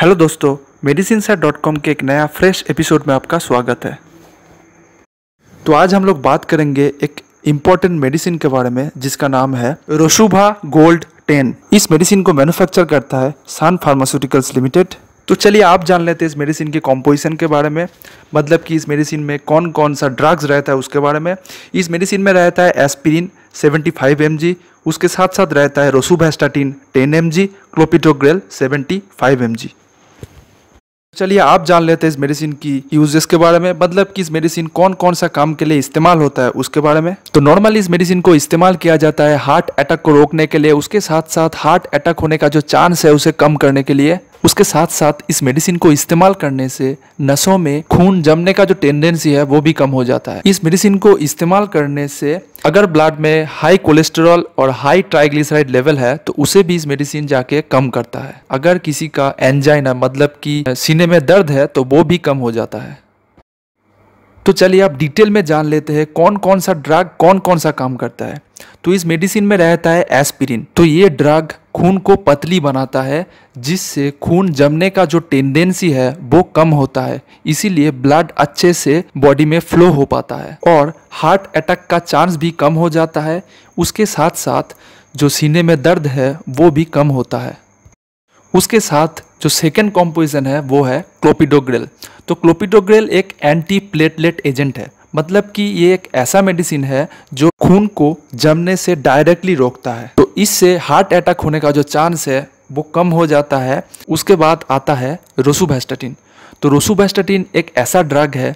Hello दोस्तों, medicinsar.com के एक नया फ्रेश एपिसोड में आपका स्वागत है। तो आज हम लोग बात करेंगे एक इम्पॉर्टेंट मेडिसिन के बारे में जिसका नाम है रोशुभा गोल्ड 10। इस मेडिसिन को मैन्युफैक्चर करता है सन फार्मास्यूटिकल्स लिमिटेड। तो चलिए आप जान लेते हैं इस मेडिसिन के कॉम्पोजिशन के बारे में, मतलब कि इस मेडिसिन में कौन कौन सा ड्रग्स रहता है उसके बारे में। इस मेडिसिन में रहता है एस्पिरिन 75 mg, उसके साथ साथ रहता है रोसुवास्टैटिन 10 mg, क्लोपिडोग्रेल 75 mg। चलिए आप जान लेते हैं इस मेडिसिन की यूजेस के बारे में, मतलब कि इस मेडिसिन कौन कौन सा काम के लिए इस्तेमाल होता है उसके बारे में। तो नॉर्मली इस मेडिसिन को इस्तेमाल किया जाता है हार्ट अटैक को रोकने के लिए, उसके साथ साथ हार्ट अटैक होने का जो चांस है उसे कम करने के लिए। उसके साथ साथ इस मेडिसिन को इस्तेमाल करने से नसों में खून जमने का जो टेंडेंसी है वो भी कम हो जाता है। इस मेडिसिन को इस्तेमाल करने से अगर ब्लड में हाई कोलेस्टेरॉल और हाई ट्राइग्लिसराइड लेवल है तो उसे भी इस मेडिसिन जाके कम करता है। अगर किसी का एंजाइना मतलब कि सीने में दर्द है तो वो भी कम हो जाता है। तो चलिए आप डिटेल में जान लेते हैं कौन कौन सा ड्रग कौन कौन सा काम करता है। तो इस मेडिसिन में रहता है एस्पिरिन। तो ये ड्रग खून को पतली बनाता है जिससे खून जमने का जो टेंडेंसी है वो कम होता है, इसीलिए ब्लड अच्छे से बॉडी में फ्लो हो पाता है और हार्ट अटैक का चांस भी कम हो जाता है। उसके साथ साथ जो सीने में दर्द है वो भी कम होता है। उसके साथ जो सेकेंड कॉम्पोजिशन है वो है क्लोपिडोग्रेल। तो क्लोपिडोग्रेल एक एंटी प्लेटलेट एजेंट है, मतलब कि ये एक ऐसा मेडिसिन है जो खून को जमने से डायरेक्टली रोकता है। तो इससे हार्ट अटैक होने का जो चांस है वो कम हो जाता है। उसके बाद आता है रोसुवास्टैटिन। तो रोसुवास्टैटिन एक ऐसा ड्रग है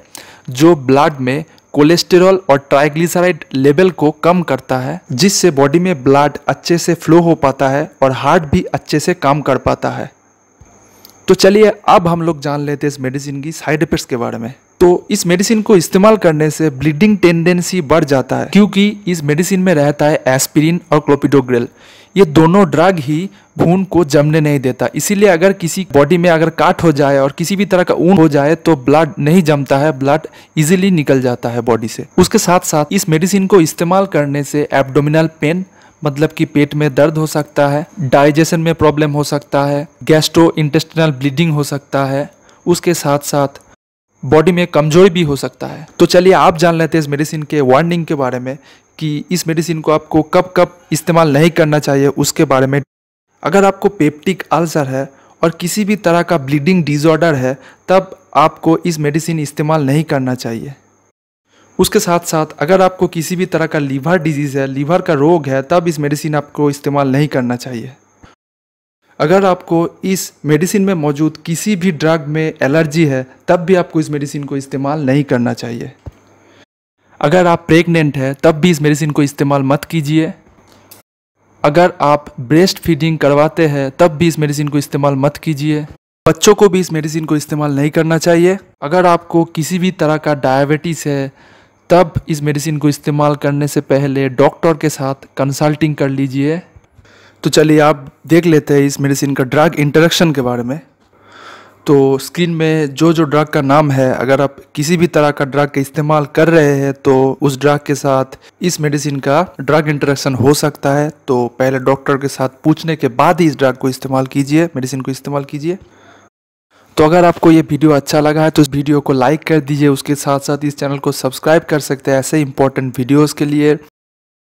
जो ब्लड में कोलेस्टेरॉल और ट्राइग्लिसराइड लेवल को कम करता है, जिससे बॉडी में ब्लड अच्छे से फ्लो हो पाता है और हार्ट भी अच्छे से काम कर पाता है। तो चलिए अब हम लोग जान लेते हैं इस मेडिसिन की साइड इफेक्ट्स के बारे में। तो इस मेडिसिन को इस्तेमाल करने से ब्लीडिंग टेंडेंसी बढ़ जाता है, क्योंकि इस मेडिसिन में रहता है एस्पिरिन और क्लोपिडोग्रेल। ये दोनों ड्रग ही खून को जमने नहीं देता, इसीलिए अगर किसी बॉडी में अगर काट हो जाए और किसी भी तरह का ऊन हो जाए तो ब्लड नहीं जमता है, ब्लड इजीली निकल जाता है बॉडी से। उसके साथ साथ इस मेडिसिन को इस्तेमाल करने से एब्डोमिनल पेन मतलब कि पेट में दर्द हो सकता है, डाइजेशन में प्रॉब्लम हो सकता है, गैस्ट्रो इंटेस्टिनल ब्लीडिंग हो सकता है, उसके साथ साथ बॉडी में कमजोरी भी हो सकता है। तो चलिए आप जान लेते हैं इस मेडिसिन के वार्निंग के बारे में कि इस मेडिसिन को आपको कब कब इस्तेमाल नहीं करना चाहिए उसके बारे में। अगर आपको पेप्टिक अल्सर है और किसी भी तरह का ब्लीडिंग डिसऑर्डर है तब आपको इस मेडिसिन इस्तेमाल नहीं करना चाहिए। उसके साथ साथ अगर आपको किसी भी तरह का लीवर डिजीज़ है, लीवर का रोग है, तब इस मेडिसिन आपको इस्तेमाल नहीं करना चाहिए। अगर आपको इस मेडिसिन में मौजूद किसी भी ड्रग में एलर्जी है तब भी आपको इस मेडिसिन को इस्तेमाल नहीं करना चाहिए। अगर आप प्रेग्नेंट हैं तब भी इस मेडिसिन को इस्तेमाल मत कीजिए। अगर आप ब्रेस्ट फीडिंग करवाते हैं तब भी इस मेडिसिन को इस्तेमाल मत कीजिए। बच्चों को भी इस मेडिसिन को इस्तेमाल नहीं करना चाहिए। अगर आपको किसी भी तरह का डायबिटीज़ है तब इस मेडिसिन को इस्तेमाल करने से पहले डॉक्टर के साथ कंसल्टिंग कर लीजिए। तो चलिए आप देख लेते हैं इस मेडिसिन का ड्रग इंटरेक्शन के बारे में। तो स्क्रीन में जो जो ड्रग का नाम है, अगर आप किसी भी तरह का ड्रग का इस्तेमाल कर रहे हैं तो उस ड्रग के साथ इस मेडिसिन का ड्रग इंटरेक्शन हो सकता है। तो पहले डॉक्टर के साथ पूछने के बाद ही इस ड्रग को इस्तेमाल कीजिए, मेडिसिन को इस्तेमाल कीजिए। तो अगर आपको ये वीडियो अच्छा लगा है तो इस वीडियो को लाइक कर दीजिए। उसके साथ साथ इस चैनल को सब्सक्राइब कर सकते हैं ऐसे इंपॉर्टेंट वीडियोज़ के लिए।